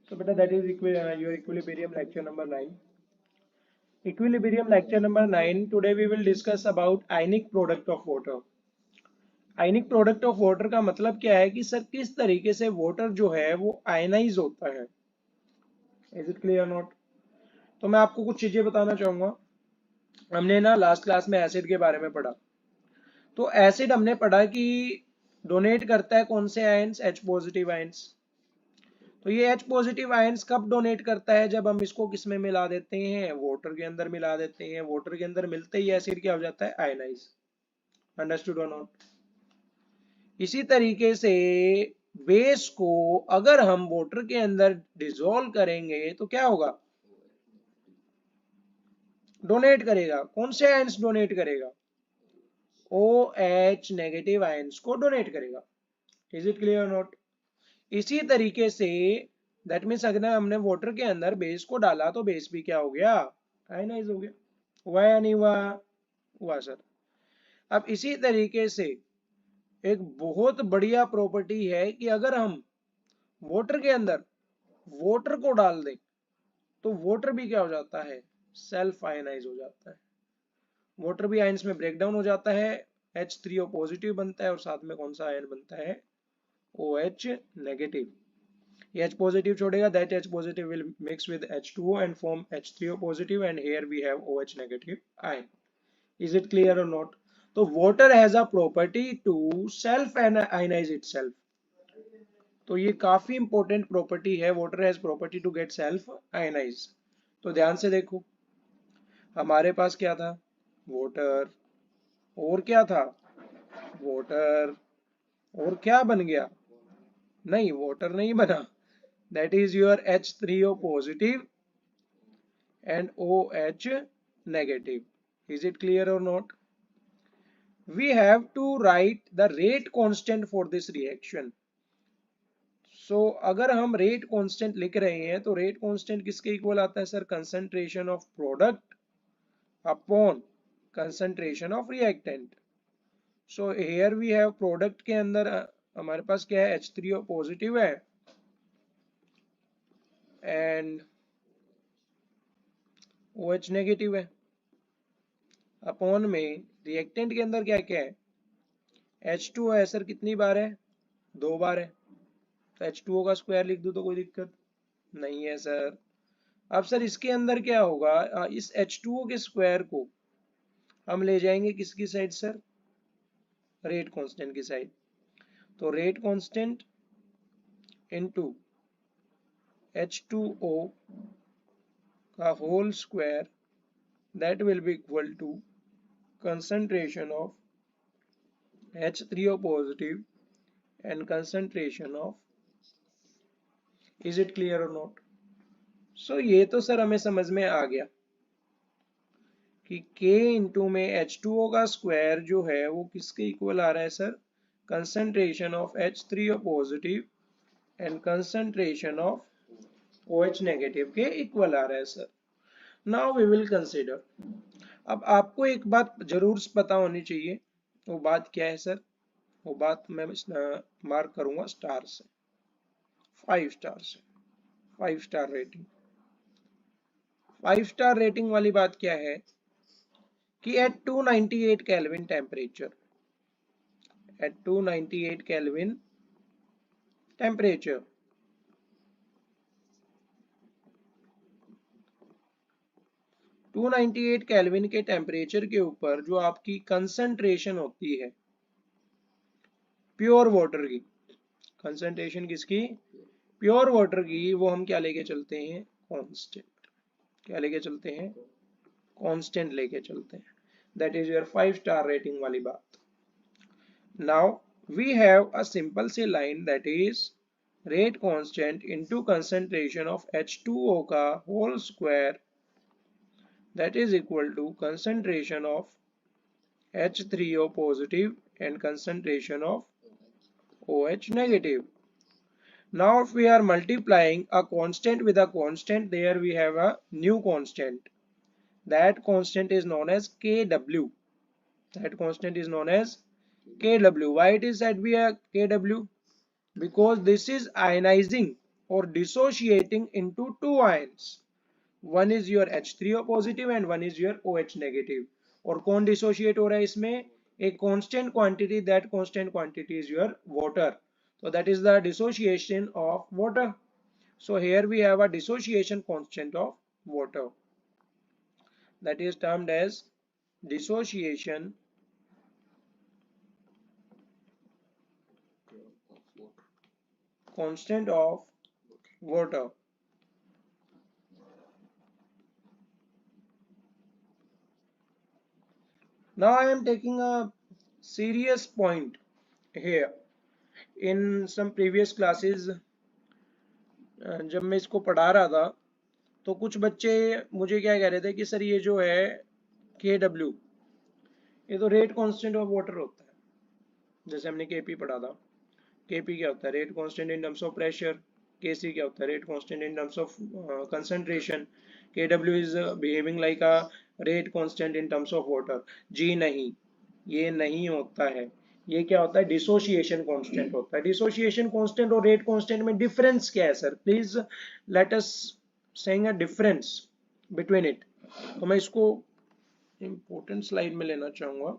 So beta, that is your equilibrium lecture number 9. Equilibrium lecture number 9. Today we will discuss about ionic product of water. Ionic product of water का मतलब क्या है कि sir किस तरीके से water जो है वो आयनाइज होता है. Is it clear not? तो मैं आपको कुछ चीजें बताना चाहूंगा. हमने ना लास्ट क्लास में एसिड के बारे में पढ़ा. तो एसिड हमने पढ़ा कि डोनेट करता है कौन से आयंस? H positive ions. तो ये H पॉजिटिव आयंस कब डोनेट करता है? जब हम इसको किस में मिला देते हैं? वाटर के अंदर मिला देते हैं. वाटर के अंदर मिलते ही एसिड क्या हो जाता है? आयनाइज. अंडरस्टूड और नॉट? इसी तरीके से बेस को अगर हम वाटर के अंदर डिसॉल्व करेंगे तो क्या होगा? डोनेट करेगा. कौन से आयंस डोनेट करेगा? OH नेगेटिव आयंस को डोनेट करेगा. Is it clear not? इसी तरीके से दैट मीन्स अगर हमने वाटर के अंदर बेस को डाला तो बेस भी क्या हो गया? आयनाइज हो गया. हुआ या नहीं हुआ? हुआ सर. अब इसी तरीके से एक बहुत बढ़िया प्रॉपर्टी है कि अगर हम वाटर के अंदर वाटर को डाल दें तो वाटर भी क्या हो जाता है? सेल्फ आयनाइज हो जाता है. वाटर भी आयंस में ब्रेक डाउन हो जाता है. H3O पॉजिटिव बनता है और साथ में कौन सा आयन बनता है? OH negative. H positive छोड़ेगा, that H positive will mix with H2O and form H3O positive, and here we have OH negative ion. Is it clear or not? So water has a property to self ionize itself. तो ये काफी important property है. Water has property to get self ionise. तो ध्यान से देखो, हमारे पास क्या था? वाटर. और क्या था? वाटर. और क्या बन गया? नहीं, वाटर नहीं बना. That is your H3O positive and OH negative. Is it clear or not? We have to write the rate constant for this reaction. So अगर हम rate constant लिख रहे हैं तो rate constant किसके इक्वल आता है sir? concentration of product upon concentration of reactant. So here we have product के अंदर हमारे पास क्या है? H3O positive है and OH नेगेटिव है. अपॉन में रिएक्टेंट के अंदर क्या क्या है? H2O है सर. कितनी बार है? 2 बार है. तो H2O का स्क्वायर लिख दूं तो कोई दिक्कत नहीं है सर. अब सर इसके अंदर क्या होगा? इस H2O के स्क्वायर को हम ले जाएंगे किसकी साइड सर? रेट कांस्टेंट की साइड. तो रेट कांस्टेंट इनटू H2O का whole square, that will be equal to concentration of H3O positive and concentration of. Is it clear or not? So ये तो सर हमें समझ में आ गया कि K इंटू में H2O का स्क्वायर जो है वो किसके इक्वल आ रहा है sir? Concentration of H3O positive and concentration of OH negative के इक्वल आ रहा है sir. Now we will consider. अब आपको एक बात जरूर पता होनी चाहिए. वो बात क्या है सर? वो बात मैं मार्क करूंगा स्टार से, 5 स्टार से. 5 स्टार रेटिंग. 5 स्टार रेटिंग वाली बात क्या है कि at 298 kelvin temperature, at 298 kelvin temperature, two 98 kelvin के टेम्परेचर के ऊपर जो आपकी कंसंट्रेशन होती है प्योर वाटर की, कंसंट्रेशन किसकी? प्योर वाटर की, वो हम क्या लेके चलते हैं? कांस्टेंट. क्या लेके चलते हैं? कांस्टेंट लेके चलते हैं. That is your 5 star rating वाली बात. Now we have a simple C line that is rate constant into concentration of H2O का whole square, that is equal to concentration of H3O positive and concentration of OH negative. Now if we are multiplying a constant with a constant, there we have a new constant. That constant is known as Kw. That constant is known as Kw. Why it is said to be a Kw? Because this is ionizing. or dissociating into two ions. One is your H3O positive and one is your OH negative. और कौन dissociate हो रहा है इसमें? A constant quantity. That constant quantity is your water. So that is the dissociation of water. So here we have a dissociation constant of water. That is termed as dissociation constant of water. Now I am taking a serious point here. In some previous classes, जब मैं इसको पढ़ा रहा था तो कुछ बच्चे मुझे क्या कह रहे थे कि सर ये जो है KW, ये तो रेट कांस्टेंट ऑफ वाटर होता है। जैसे हमने KP पढ़ा था, KP क्या होता है? Rate constant in terms of pressure. KC क्या होता है? Rate constant in terms of concentration. KW is behaving like a rate constant in terms of water. जी नहीं, ये नहीं होता है। ये क्या होता है? डिसोसिएशन कांस्टेंट होता है। डिसोसिएशन कांस्टेंट और रेट कांस्टेंट में डिफरेंस क्या है sir? Please let us saying a difference between it. तो मैं इसको इंपॉर्टेंट स्लाइड में लेना चाहूंगा,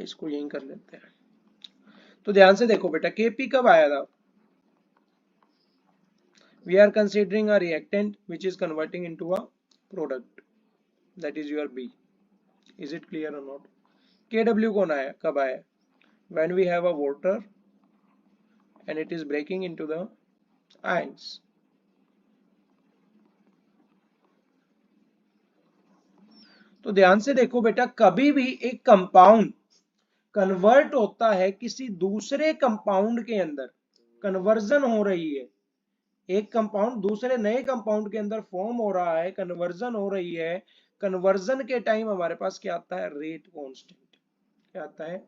इसको यहीं कर लेते हैं। तो ध्यान से देखो बेटा, KP कब आया था? We are considering a reactant which is converting into a product, that is your B. Is it clear or not? KW कौन आया? कब आया? When we have a water and it is breaking into the ions. तो ध्यान से देखो बेटा, कभी भी एक कंपाउंड कन्वर्ट होता है किसी दूसरे कंपाउंड के अंदर, कन्वर्जन हो रही है, एक कंपाउंड दूसरे नए कंपाउंड के अंदर फॉर्म हो रहा है, कन्वर्जन हो रही है। कन्वर्जन के टाइम हमारे पास क्या आता है? Rate constant. क्या आता है?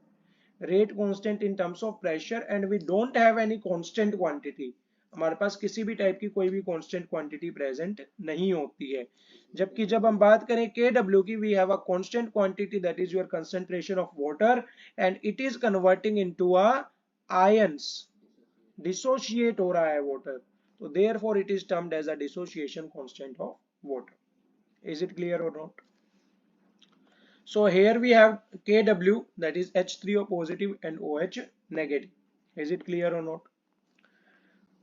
Rate constant in terms of pressure, and we don't have any constant quantity. हमारे पास किसी भी टाइप की कोई भी कांस्टेंट क्वांटिटी प्रेजेंट नहीं होती है। जबकि जब हम बात करें KW की, we have a constant quantity, that is your concentration of water, and it is converting into a ions. Dissociate हो रहा है water, so therefore it is termed as a dissociation constant of water. Is it clear or not? So here we have KW, that is H3O positive and OH negative. Is it clear or not?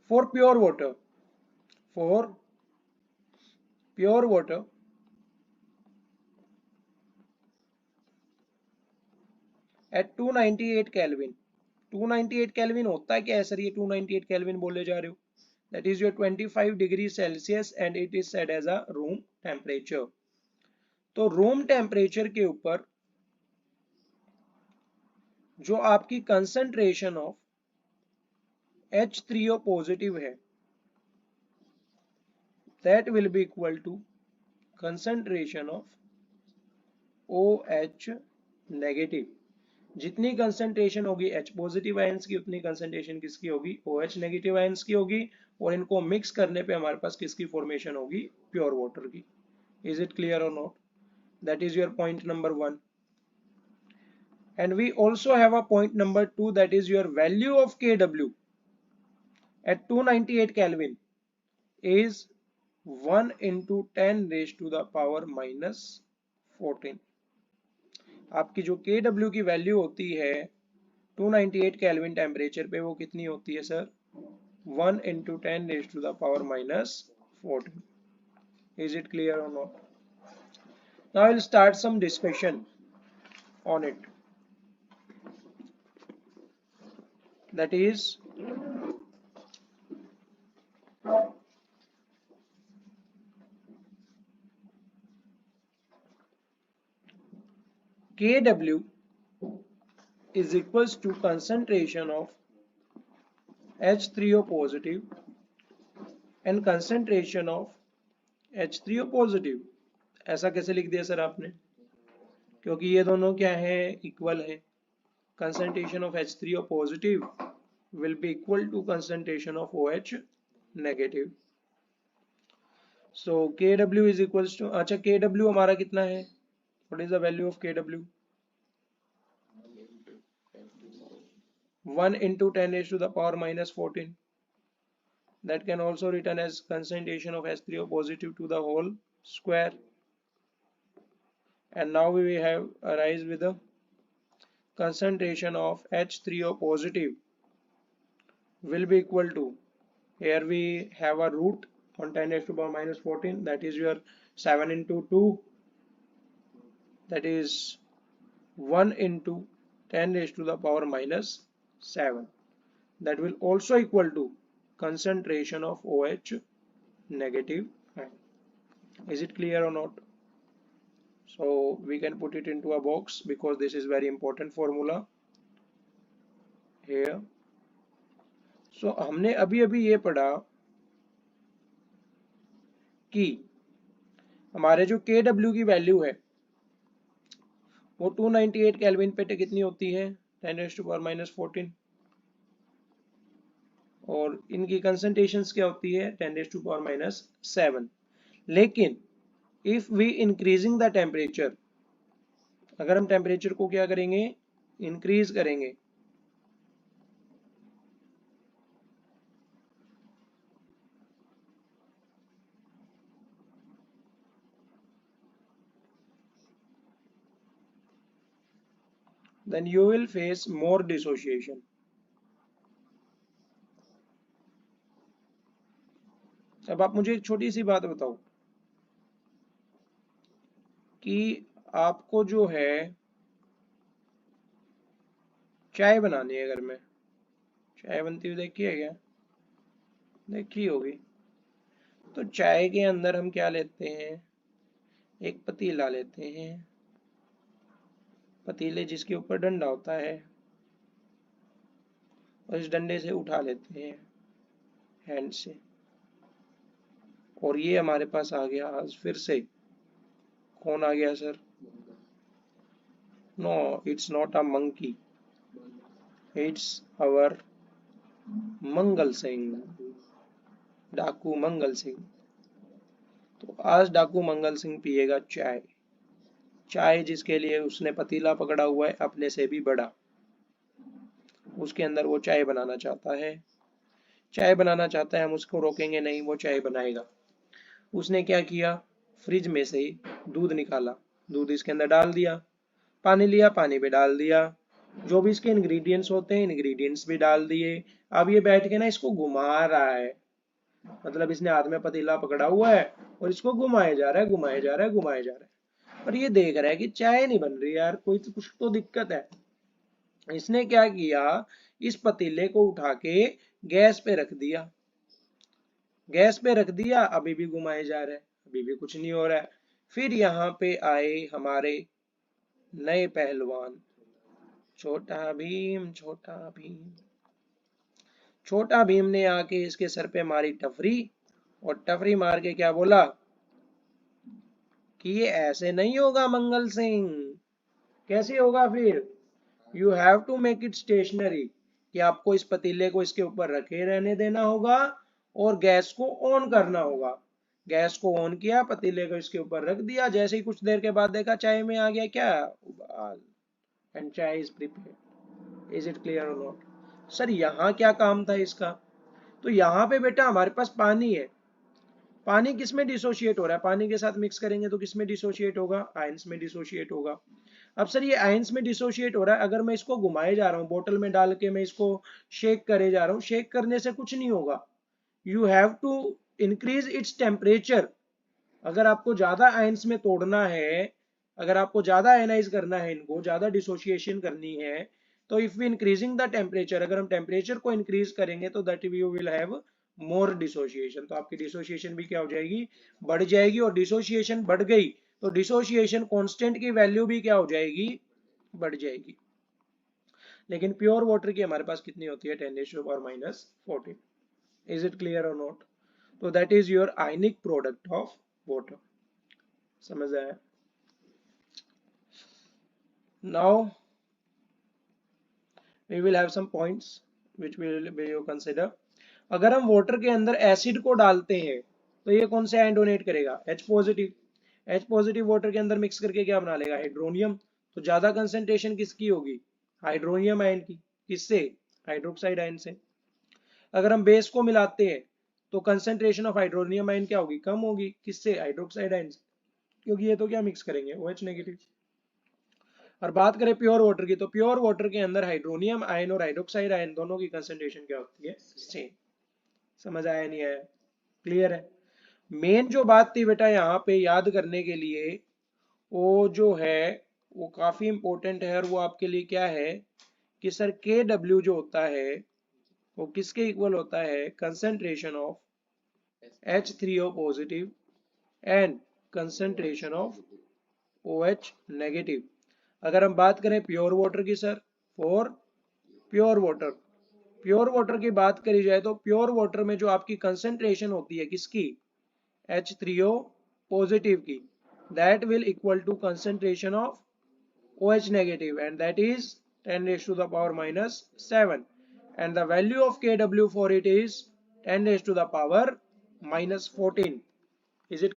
For pure water, for pure water, at 298 Kelvin, 298 Kelvin होता है क्या है sir? ये 298 Kelvin बोले जा रहे हो? That is your 25 degree Celsius and it is set as a room temperature. तो रूम टेम्परेचर के ऊपर जो आपकी कंसंट्रेशन ऑफ H3O पॉजिटिव है, that will be equal to concentration of OH negative. जितनी कंसंट्रेशन होगी H पॉजिटिव आयंस की, उतनी कंसंट्रेशन किसकी होगी? OH नेगेटिव आयंस की होगी। और इनको मिक्स करने पे हमारे पास किसकी फॉर्मेशन होगी? प्योर वाटर की। इज इट क्लियर और not? That is your point number 1. And we also have a point number 2, that is your value of KW at 298 Kelvin is 1 into 10 raised to the power minus 14. आपकी जो KW की value होती है 298 kelvin temperature पे, वो कितनी होती है sir? 1 into 10 raised to the power minus 14. Is it clear or not? Now I will start some discussion on it. That is, KW is equals to concentration of H3O positive and concentration of H3O positive. ऐसा कैसे लिख दिया sir आपने? क्योंकि ये दोनों क्या है? इक्वल है। Concentration of H3O positive will be equal to concentration of OH negative. So KW is equals to, अच्छा KW हमारा कितना है? What is the value of KW? 1 into 10 raised to the power minus 14. that can also written as concentration of H3O positive to the whole square. And now we have arise with the concentration of H3O positive will be equal to, here we have a root on 10 raised to the power minus 14, that is your 7 into 2, that is 1 into 10 raised to the power minus 7. That will also equal to concentration of OH negative ion. Is it clear or not? So we can put it into a box because this is very important formula here. So हमने अभी अभी ये पढ़ा कि हमारे जो KW की value है वो 298 केल्विन पे कितनी होती है, 10 raised to the power minus 14, और इनकी कंसंट्रेशंस क्या होती है, 10 raised to the power minus 7. लेकिन if we increasing the temperature, अगर हम टेम्परेचर को क्या करेंगे, इंक्रीज करेंगे, then you will face more dissociation. अब आप मुझे एक छोटी सी बात बताओ कि आपको जो है चाय बनानी है घर में, चाय बनती हुई देखी है क्या, देखी होगी। तो चाय के अंदर हम क्या लेते हैं, एक पतीला लेते हैं, पतीले जिसके ऊपर डंडा होता है, और इस डंडे से उठा लेते हैं हैंड से, और ये हमारे पास आ गया आज फिर से, कौन आ गया sir, no it's not a monkey, it's our Mangal Singh, डाकू मंगल सिंह। तो आज डाकू मंगल सिंह पिएगा चाय, चाय जिसके लिए उसने पतीला पकड़ा हुआ है अपने से भी बड़ा, उसके अंदर वो चाय बनाना चाहता है, चाय बनाना चाहता है, हम उसको रोकेंगे नहीं, वो चाय बनाएगा। उसने क्या किया, फ्रिज में से दूध निकाला, दूध इसके अंदर डाल दिया, पानी लिया, पानी में डाल दिया, जो भी इसके इंग्रेडिएंट्स होते हैं इंग्रेडिएंट्स भी डाल दिए। अब ये बैठ के ना इसको घुमा रहा है, मतलब इसने हाथ में पतीला पकड़ा हुआ है और इसको घुमाया जा रहा है, घुमाया जा रहा है, घुमाया जा रहा है, और ये देख रहा है कि चाय नहीं बन रही यार, कोई तो कुछ तो दिक्कत है। इसने क्या किया, इस पतीले को उठा के गैस पे रख दिया, गैस पे रख दिया, अभी भी घुमाए जा रहा है, अभी भी कुछ नहीं हो रहा है। फिर यहाँ पे आए हमारे नए पहलवान, छोटा भीम, छोटा भीम, छोटा भीम ने आके इसके सर पे मारी टफरी, और टफरी मार के क्या बोला कि ये ऐसे नहीं होगा मंगल सिंह, कैसे होगा फिर, you have to make it stationary, कि आपको इस पतीले को इसके ऊपर रखे रहने देना होगा और गैस को ऑन करना होगा। गैस को ऑन किया, पतीले को इसके ऊपर रख दिया, जैसे ही कुछ देर के बाद देखा चाय में आ गया क्या उबाल, एंड चाय is prepared. Is it clear और नॉट? सर यहाँ क्या काम था इसका, तो यहाँ पे बेटा हमारे पास पानी है, पानी किस में डिसोशिएट हो रहा है, पानी के साथ मिक्स करेंगे तो किस में डिसोशिएट होगा, आयंस में डिसोशिएट होगा। अब सर ये आयंस में डिसोशिएट हो रहा है, अगर मैं इसको घुमाए जा रहा हूँ, बोतल में डाल के मैं इसको शेक करे जा रहा हूँ, शेक करने से कुछ नहीं होगा, you have to increase its temperature. अगर आपको ज्यादा आयंस में तोड़ना है, अगर आपको ज्यादा आयनाइज करना है, इनको ज्यादा डिसोशिएशन करनी है, तो if we increasing the temperature, अगर हम टेम्परेचर को इंक्रीज करेंगे तो that you will have more dissociation, तो आपकी डिसोशिएशन भी क्या हो जाएगी, बढ़ जाएगी, और डिसोशिएशन बढ़ गई तो डिसोशिएशन कांस्टेंट की वैल्यू भी क्या हो जाएगी, बढ़ जाएगी। लेकिन प्योर वाटर की हमारे पास कितनी होती है, 10⁻⁻14। इज इट क्लियर और नॉट? तो that is your ionic product of water, समझ आया? Now we will have some points which we will consider. अगर हम वाटर के अंदर एसिड को डालते हैं तो ये कौन से आयन डोनेट करेगा, H positive. H positive water के अंदर मिक्स करके क्या बना लेगा, हाइड्रोनियम। तो ज्यादा कंसेंट्रेशन किसकी होगी, हाइड्रोनियम आयन की, किससे, हाइड्रोक्साइड आयन से। अगर हम बेस को मिलाते हैं तो कंसेंट्रेशन ऑफ हाइड्रोनियम आयन क्या होगी, कम होगी, किससे, हाइड्रोक्साइड आयन से, क्योंकि ये तो क्या मिक्स करेंगे, OH नेगेटिव। और बात करें प्योर वाटर की, तो प्योर वाटर के अंदर हाइड्रोनियम आयन और हाइड्रोक्साइड आयन दोनों की कंसेंट्रेशन क्या होती है, सेम। समझ आया नहीं आया, क्लियर है। मेन जो बात थी बेटा यहाँ पे याद करने के लिए, वो जो है वो काफी इंपॉर्टेंट है, और वो आपके लिए क्या है कि सर KW जो होता है वो किसके इक्वल होता है, concentration of H3O positive and concentration of OH negative. अगर हम बात करें प्योर वाटर की सर, फॉर प्योर वाटर की बात करी जाए तो प्योर वाटर में जो आपकी कंसेंट्रेशन होती है किसकी, H3O पॉजिटिव की, that will equal to concentration of OH negative, and that is 10 raised to the power minus 7, and the value of Kw for it is 10 raised to the power minus 14. Is it?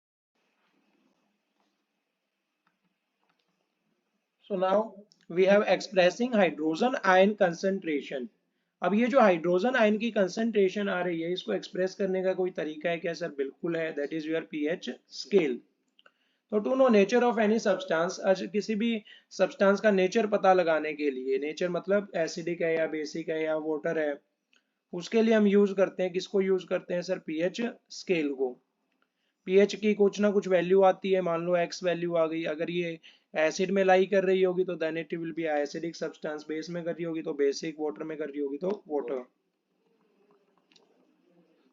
So now we have expressing hydrogen ion concentration. अब ये जो hydrogen ion की concentration आ रही है, इसको express करने का कोई तरीका है क्या सर, बिल्कुल है, that is your pH scale. तो to know nature of any substance, आज किसी भी सब्सटेंस का नेचर पता लगाने के लिए, नेचर मतलब एसिडिक है या बेसिक है या वाटर है, उसके लिए हम यूज करते हैं, किसको यूज करते हैं सर, पीएच स्केल को। पीएच की कुछ ना कुछ वैल्यू आती है, मान लो एक्स वैल्यू आ गई, अगर ये एसिड में लाई कर रही होगी तो then it will be acidic substance, base में कर रही होगी तो बेसिक, वाटर में कर रही होगी तो water.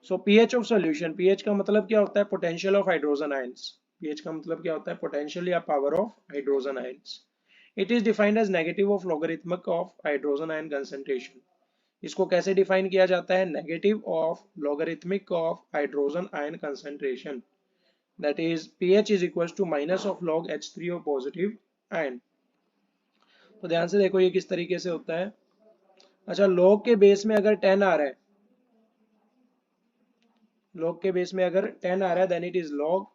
So pH of solution, pH का मतलब क्या होता है, potential of hydrogen ions. PH का मतलब क्या होता है, पोटेंशियल या power of hydrogen ions. It is defined as negative of logarithmic of hydrogen ion concentration. इसको कैसे डिफाइन किया जाता है, negative of logarithmic of hydrogen ion concentration, that is pH is equals to minus of log H3O positive ion। तो ध्यान से देखो ये किस तरीके से होता है। अच्छा, log के बेस में अगर 10 आ रहा है, log के बेस में अगर 10 आ रहा है then it is log,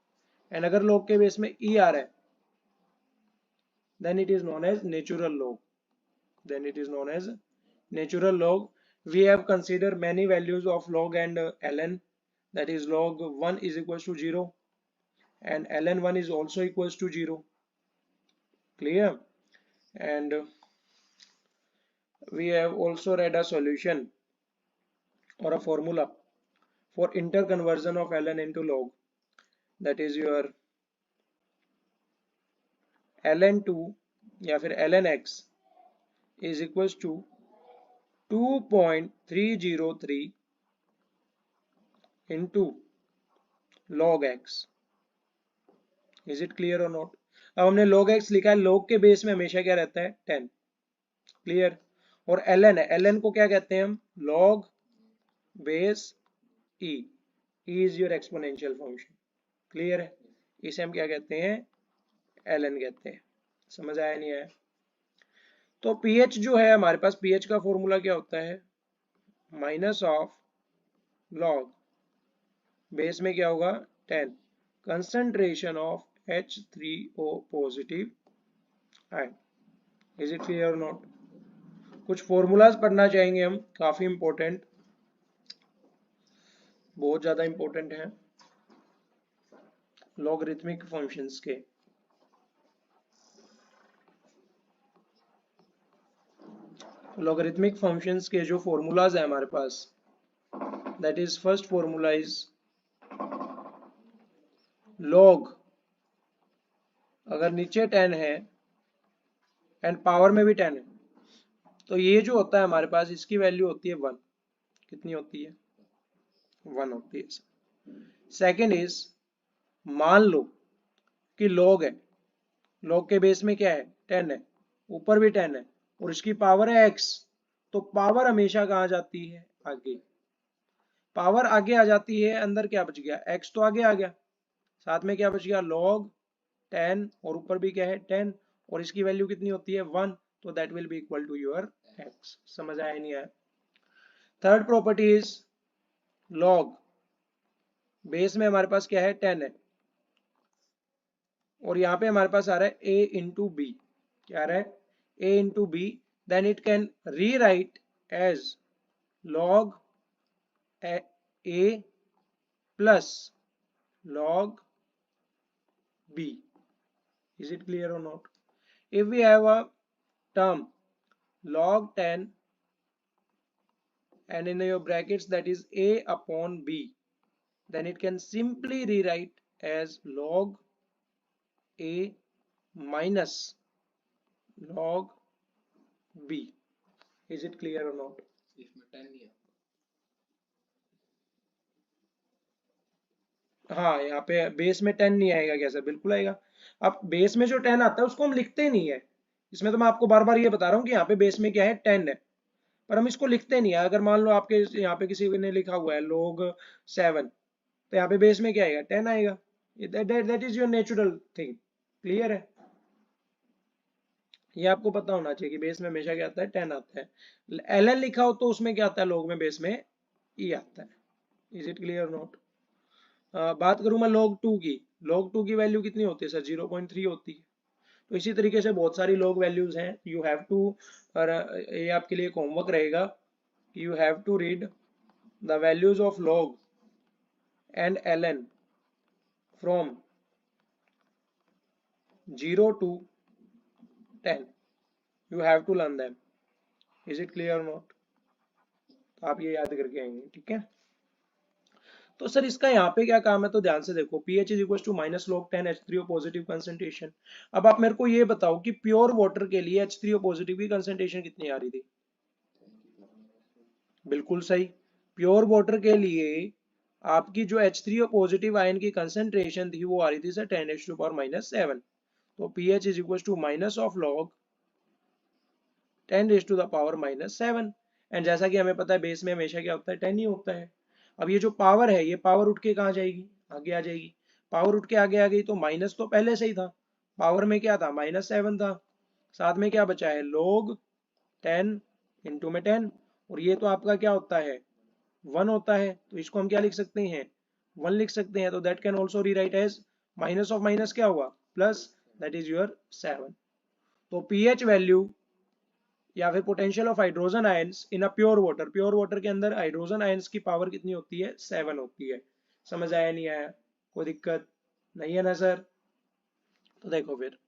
and अगर log के बेस में E आ रहा है then it is known as natural log, then it is known as natural log। We have considered many values of log and ln, that is log 1 is equals to 0 and ln 1 is also equals to 0, clear। And we have also read a solution or a formula for interconversion of ln into log, that is your ln2 या फिर lnx is equals to 2.303 into log x। is it clear or not? अब हमने log x लिखा है, log के base में हमेशा क्या रहता है, 10, क्लियर। और ln है, ln को क्या कहते हैं हम, log base e, e is your exponential function, clear है। इसे हम क्या कहते हैं, ln कहते हैं। समझ आया नहीं आया? तो pH जो है हमारे पास, pH का फॉर्मूला क्या होता है, माइनस ऑफ लॉग बेस में क्या होगा 10 concentration of H3O positive ion. Is it clear और नॉट? कुछ फॉर्मूलाज पढ़ना चाहेंगे हम, काफी इंपॉर्टेंट, बहुत ज्यादा इंपॉर्टेंट है लॉगरिथमिक फंक्शंस के। लॉगरिथमिक फंक्शंस के जो फॉर्मूलाज है हमारे पास, that is first formula is log, अगर नीचे 10 है एंड पावर में भी 10 है, तो ये जो होता है हमारे पास, इसकी वैल्यू होती है 1। कितनी होती है, 1 होती है। सेकेंड इज, मान लो कि लॉग है, लॉग के बेस में क्या है, 10 है, ऊपर भी 10 है और इसकी पावर है x, तो पावर हमेशा कहाँ जाती है, आगे। पावर आगे आ जाती है, अंदर क्या बच गया, x तो आगे आ गया, साथ में क्या बच गया, log 10 और ऊपर भी क्या है 10, और इसकी वैल्यू कितनी होती है 1, तो that will be equal to your x। समझ आया नहीं आया? Third property is log base में हमारे पास क्या है 10 है, और यहाँ पे हमारे पास आ रहा है a इंटू बी, क्या आ रहा है a into b, then it can rewrite as log a plus log b. Is it clear or not? If we have a term log 10 and in your brackets that is a upon b, then it can simply rewrite as log a minus log b. Is it clear or not? इसमें 10 नहीं है। हाँ, यहाँ पे base में 10 नहीं आएगा क्या सर? बिल्कुल आएगा। अब बेस में जो 10 आता है उसको हम लिखते नहीं है। इसमें तो मैं आपको बार बार ये बता रहा हूँ कि यहाँ पे बेस में क्या है, 10 है, पर हम इसको लिखते नहीं है। अगर मान लो आपके यहाँ पे किसी ने लिखा हुआ है log 7, तो यहाँ पे बेस में क्या आएगा, 10 आएगा। That is your natural thing. Clear है? ये आपको पता होना चाहिए कि बेस में हमेशा क्या आता है, 10 आता है। ln लिखा हो तो उसमें क्या आता है, log में बेस में e आता है। Is it clear not? बात करूं मैं log 2 की, log 2 की वैल्यू कितनी होती है सर? 0.3 होती है। तो इसी तरीके से बहुत सारी log वैल्यूज हैं। यू हैव टू, और ये आपके लिए होमवर्क रहेगा, you have to read the values of log and ln from 0 to 10. You have to learn them. Is it clear or not? तो आप ये याद करके आएंगे, ठीक है? तो सर इसका यहाँ पे क्या काम है, तो ध्यान से देखो, pH is equal to minus log 10 H3O positive concentration. अब आप मेरे को ये बताओ कि प्योर वाटर के लिए H3O पॉजिटिव की कंसंट्रेशन कितनी आ रही थी? बिल्कुल सही। प्योर वाटर के लिए आपकी जो H3O पॉजिटिव आयन की कंसंट्रेशन थी वो आ रही थी सर 10⁻⁻⁷। तो pH is equal to minus of log 10⁻⁻⁷। And जैसा कि हमें पता है बेस में हमेशा क्या होता है, 10 ही होता है। अब ये जो पावर है, ये पावर उठ के कहाँ जाएगी, आगे आ जाएगी। पावर उठ के आगे आ गई तो माइनस तो पहले से ही था, पावर में क्या था, -7 था। साथ में क्या बचा है, log 10 इंटू में 10, और ये तो आपका क्या होता है, 1 होता है। तो इसको हम क्या लिख सकते हैं, 1 लिख सकते हैं। तो that can also rewrite as minus of minus क्या हुआ, प्लस, दैट इज योर 7। तो pH वैल्यू या फिर potential of hydrogen ions in a pure water, pure water के अंदर हाइड्रोजन आयंस की पावर कितनी होती है, 7 होती है। समझ आया नहीं आया, कोई दिक्कत नहीं है ना सर? तो देखो फिर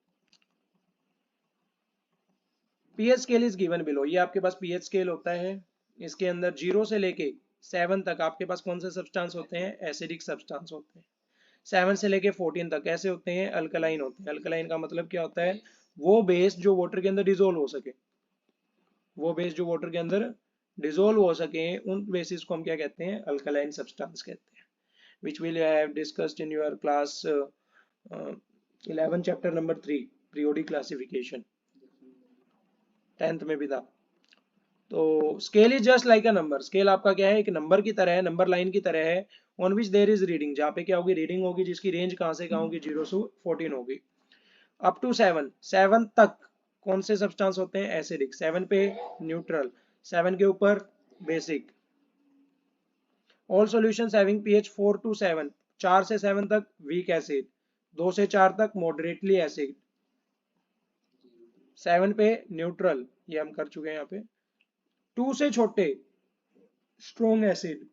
pH scale is given below, ये आपके पास पीएच स्केल होता है। इसके अंदर 0 से लेके 7 तक आपके पास कौन से सब्सटेंस होते हैं, एसिडिक सब्सटेंस होते हैं। 7 से लेके 14 तक कैसे होते हैं, अल्कलाइन होते हैं। अल्कलाइन का मतलब क्या होता है, वो बेस जो वाटर के अंदर डिजोल्व हो सके, वो बेस जो वाटर के अंदर डिसोल्व हो सके, उन बेसिस को हम क्या कहते हैं, अल्कलाइन सब्सटेंस कहते हैं। Which will have discussed in your class 11 chapter number 3 periodic classification, 10th में भी था। तो scale is just like a number, scale आपका क्या है, एक नंबर की तरह है, नंबर लाइन की तरह है, on which there is reading, जहाँ पे क्या होगी, रीडिंग होगी, जिसकी रेंज कहाँ से कहाँ होगी, 0 से 14 होगी। अप टू 7, 7 तक कौन से सब्सटेंस होते हैं, एसिडिक। 7 पे न्यूट्रल, 7 के ऊपर basic. All solutions having pH 4 to 7, 4 से 7 तक वीक एसिड, 2 से 4 तक मॉडरेटली एसिड, 7 पे न्यूट्रल, ये हम कर चुके हैं यहाँ पे। 2 से छोटे स्ट्रॉन्ग एसिड,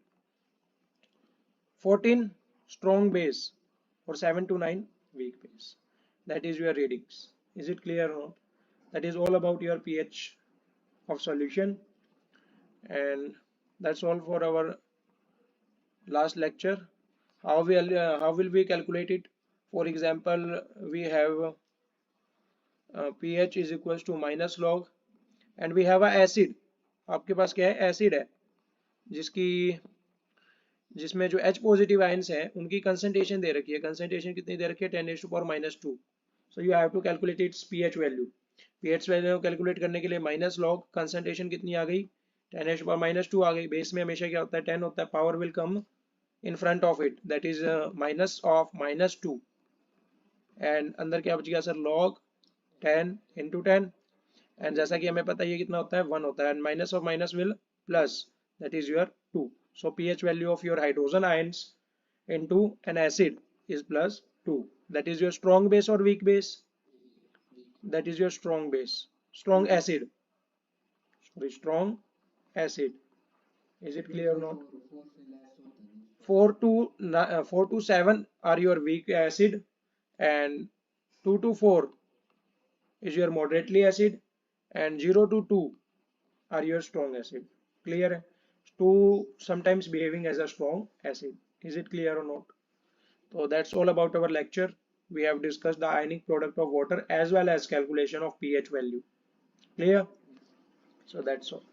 14 स्ट्रॉन्ग बेस, और 7 to 9 weak base. That is your readings. Is it clear or not? That is all about your pH of solution, and that's all for our last lecture. How will we calculate it? For example, we have pH is equals to minus log, and we have a acid. आपके पास क्या है, acid है, जिसमें जो H positive ions हैं उनकी concentration दे रखी है। कंसंट्रेशन कितनी दे रखी है, 10⁻⁻²। So you have to calculate its pH value. PH value calculate करने के लिए माइनस लॉग, कंसंट्रेशन कितनी आ गई, 10⁻⁻² आ गई। बेस में हमेशा क्या होता है, 10 होता है, power will come in front of it, that is minus of -2, and अंदर क्या बच गया सर, लॉग 10 इंटू 10, एंड जैसा कि हमें पता है ये कितना होता है, 1 होता है, and minus of minus will plus, that is your 2. So pH value of your hydrogen ions into an acid is plus 2. That is your strong base or weak base? That is your strong base. Strong acid. Sorry, strong acid. Is it clear or not? 4 to 7 are your weak acid, and 2 to 4 is your moderately acid, and 0 to 2 are your strong acid. Clear? 2 sometimes behaving as a strong acid. Is it clear or not? So that's all about our lecture. We have discussed the ionic product of water as well as calculation of pH value. Clear? So that's all.